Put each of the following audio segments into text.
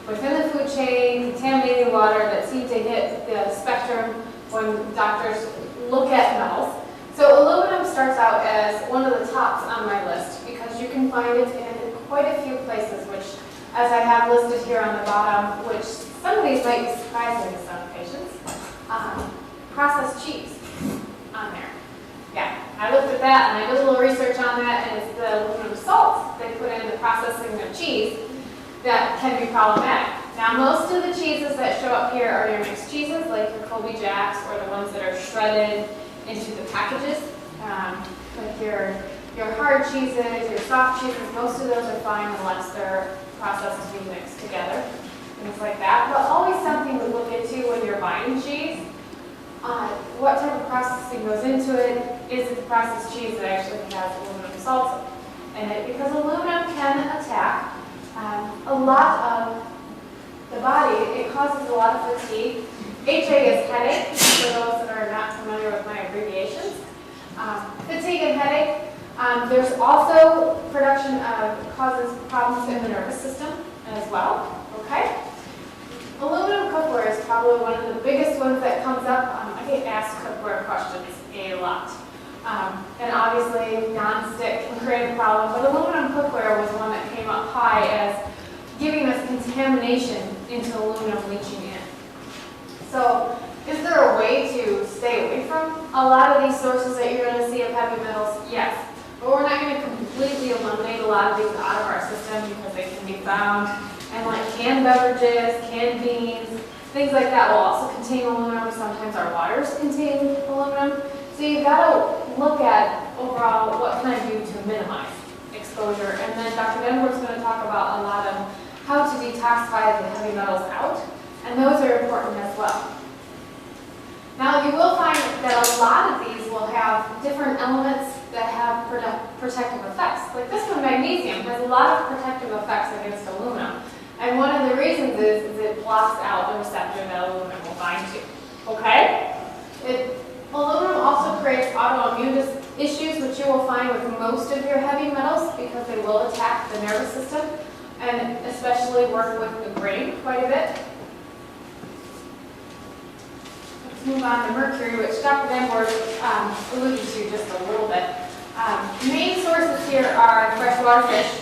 within the food chain, contaminated water that seem to hit the spectrum when doctors look at metals. So aluminum starts out as one of the tops on my list because you can find it in quite a few places, which, as I have listed here on the bottom, which some of these might be surprising to some patients. Processed cheese on there. Yeah, I looked at that and I did a little research on that, and it's the aluminum salts they put in the processing of cheese that can be problematic. Now, most of the cheeses that show up here are your mixed cheeses, like your Colby Jacks, or the ones that are shredded into the packages. Like your hard cheeses, your soft cheeses, most of those are fine unless they're processed to be mixed together, things like that. But always something to look into when you're buying cheese. What type of processing goes into it? Is it the processed cheese that actually has aluminum salts in it? Because aluminum can attack a lot of the body. It causes a lot of fatigue. HA is headache, for those that are not familiar with my abbreviations. Fatigue and headache. There's also production of causes problems in the nervous system as well. Okay. Aluminum cookware is probably one of the biggest ones that comes up. I get asked cookware questions a lot. And obviously, non-stick can create a problem, but aluminum cookware was one that came up high as giving us contamination into aluminum leaching in. So, is there a way to stay away from a lot of these sources that you're going to see of heavy metals? Yes. But we're not going to completely eliminate a lot of these out of our system because they can be found in like canned beverages, canned beans, things like that will also contain aluminum. Sometimes our waters contain aluminum. So you've got to look at overall what can I do to minimize exposure. And then Dr. Denver's going to talk about a lot of how to detoxify the heavy metals out. And those are important as well. Now, you will find that a lot of these will have different elements that have protective effects. Like this one, magnesium, has a lot of protective effects against aluminum. And one of the reasons is it blocks out the receptor that aluminum will bind to. Okay? Aluminum also creates autoimmune issues, which you will find with most of your heavy metals because they will attack the nervous system and especially work with the brain quite a bit. Move on to mercury, which Dr. Denver alluded to just a little bit. Main sources here are freshwater fish,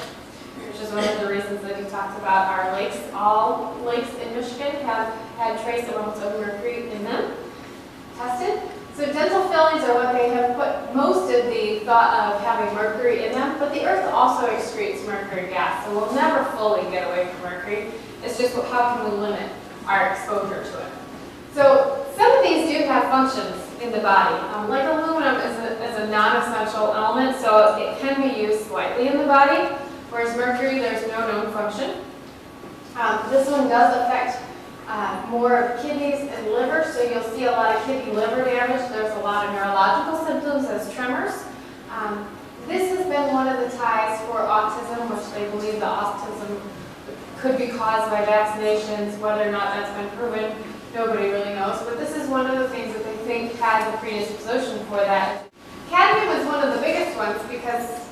which is one of the reasons that he talked about our lakes. All lakes in Michigan have had trace amounts of mercury in them, tested. So dental fillings are what they have put most of the thought of having mercury in them, but the earth also excretes mercury gas, so we'll never fully get away from mercury. It's just how can we limit our exposure to it. So some of these do have functions in the body. Like aluminum is a non-essential element, so it can be used slightly in the body, whereas mercury, there's no known function. This one does affect more kidneys and liver, so you'll see a lot of kidney liver damage. There's a lot of neurological symptoms as tremors. This has been one of the ties for autism, which they believe the autism could be caused by vaccinations. Whether or not that's been proven, nobody really knows, but this is one of the things that they think has a predisposition for that. Cadmium is one of the biggest ones because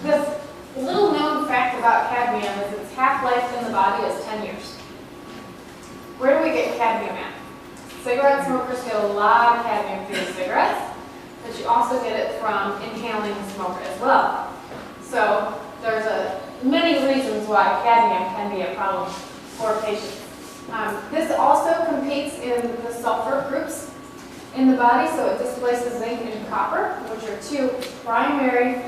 this little known fact about cadmium is its half-life in the body is 10 years. Where do we get cadmium at? Cigarette smokers get a lot of cadmium through cigarettes, but you also get it from inhaling the smoke as well. So there's many reasons why cadmium can be a problem for patients. This also competes in the sulfur groups in the body, so it displaces zinc and copper, which are two primary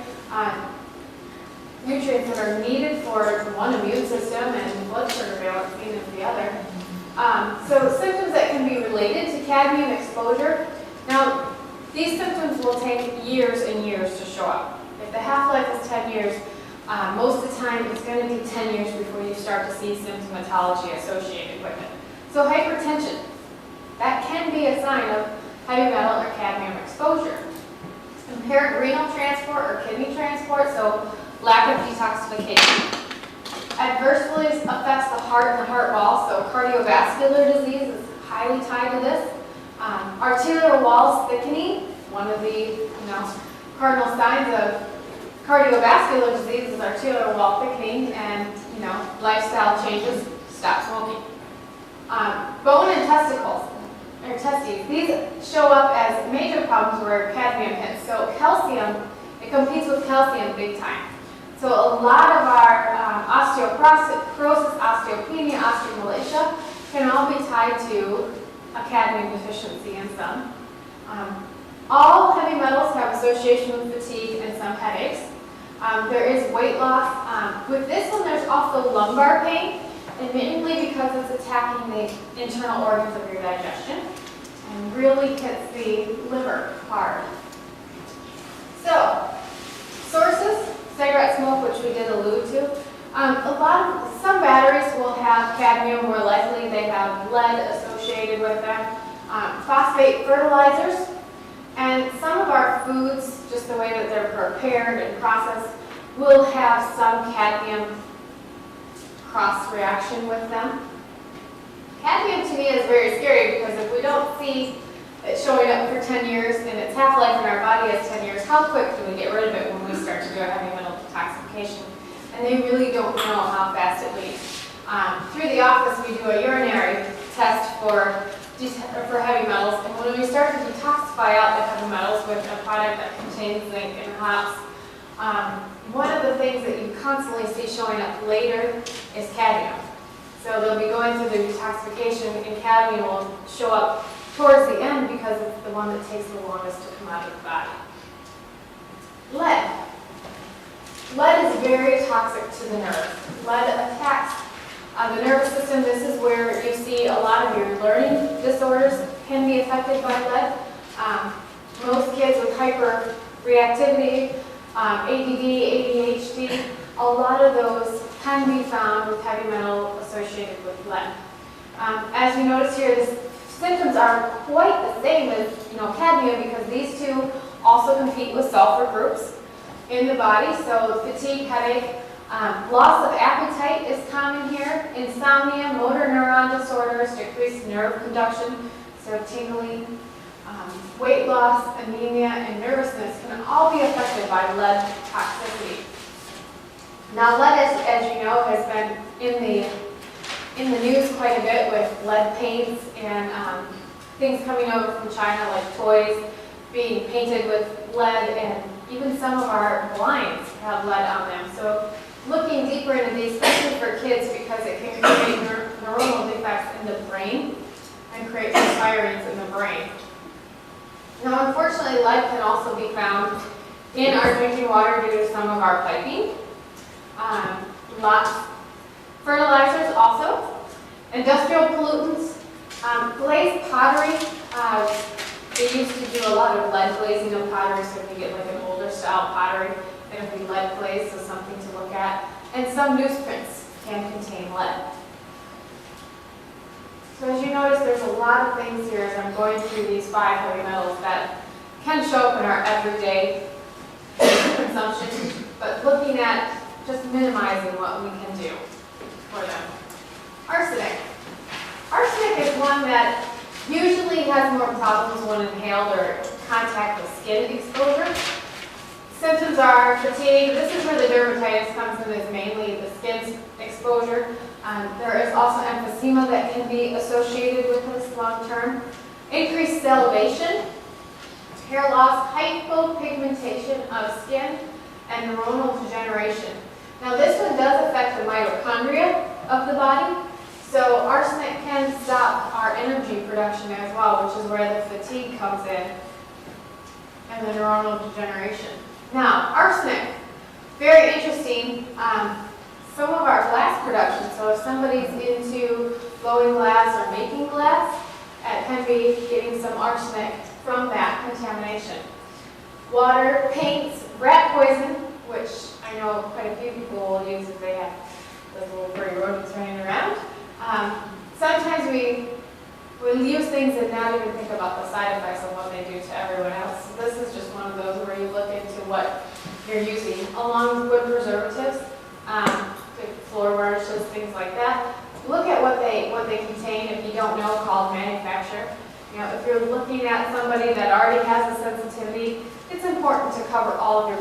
nutrients that are needed for one immune system and blood sugar balancing is the other. So symptoms that can be related to cadmium exposure. Now, these symptoms will take years and years to show up. If the half-life is 10 years, most of the time it's going to be 10 years before you start to see symptomatology associated with it. So hypertension, that can be a sign of heavy metal or cadmium exposure. Impaired renal transport or kidney transport, so lack of detoxification. Adversely affects the heart and the heart wall, so cardiovascular disease is highly tied to this. Arterial walls thickening, one of the cardinal signs of cardiovascular disease is arterial wall thickening, and lifestyle changes stop smoking. Bone and testicles, or testes, these show up as major problems where cadmium hits. So calcium, it competes with calcium big time. So a lot of our osteoporosis, osteopenia, osteomalacia can all be tied to a cadmium deficiency in some. All heavy metals have association with fatigue and some headaches. There is weight loss. With this one, there's also lumbar pain, admittedly because it's attacking the internal organs of your digestion and really hits the liver hard. So, sources, cigarette smoke, which we did allude to. Some batteries will have cadmium, more likely they have lead associated with them. Phosphate fertilizers, and some of our foods, just the way that they're prepared and processed, will have some cadmium cross-reaction with them. Cadmium to me is very scary because if we don't see it showing up for 10 years and its half-life in our body is 10 years, how quick do we get rid of it when we start to do a heavy metal detoxification? And they really don't know how fast it leaves. Through the office, we do a urinary test for heavy metals, and when we start to detoxify out the heavy metals with a product that contains zinc and hops, one of the things that you constantly see showing up later is cadmium. So they'll be going through the detoxification, and cadmium will show up towards the end because it's the one that takes the longest to come out of the body. Lead. Lead is very toxic to the nerves. Lead attacks the nervous system. This is where you see a lot of your learning disorders can be affected by lead. Most kids with hyperreactivity, ADD, ADHD, a lot of those can be found with heavy metal associated with lead. As you notice here, the symptoms are quite the same as cadmium because these two also compete with sulfur groups in the body. So fatigue, headache, loss of appetite is common here. Insomnia, motor neuron disorders, decreased nerve conduction, so tingling, weight loss, anemia, and nervousness can all be affected by lead toxicity. Now lead, as you know, has been in the news quite a bit with lead paints and things coming over from China like toys being painted with lead, and even some of our blinds have lead on them. So looking deeper into these, especially for kids, because it can create neuronal defects in the brain and create firings in the brain. Now, unfortunately, lead can also be found in our drinking water due to some of our piping. Fertilizers also. Industrial pollutants. Glazed pottery. They used to do a lot of lead glazing of pottery, so if you get like an older style pottery, it'll be lead glazed, so something to look at. And some newsprints can contain lead. So as you notice, there's a lot of things here as I'm going through these 5 heavy metals that can show up in our everyday consumption, but looking at just minimizing what we can do for them. Arsenic. Arsenic is one that usually has more problems when inhaled or contact with skin exposure. Symptoms are fatigue. This is where the dermatitis comes in, is mainly the skin exposure. There is also emphysema that can be associated with this long term. Increased salivation, hair loss, hypopigmentation of skin, and neuronal degeneration. Now this one does affect the mitochondria of the body, so arsenic can stop our energy production as well, which is where the fatigue comes in and the neuronal degeneration. Now, arsenic, very interesting. Some of our glass production, so if somebody's into blowing glass or making glass, it can be getting some arsenic from that contamination. Water, paints, rat poison, which I know quite a few people will use if they have those little furry rodents running around. Sometimes we use things and not even think about the side effects of what they do to everyone else. So this is just one of those where you look into what you're using, along with wood preservatives, floor varnishes, things like that. Look at what they contain. If you don't know, call the manufacturer. If you're looking at somebody that already has a sensitivity, it's important to cover all of your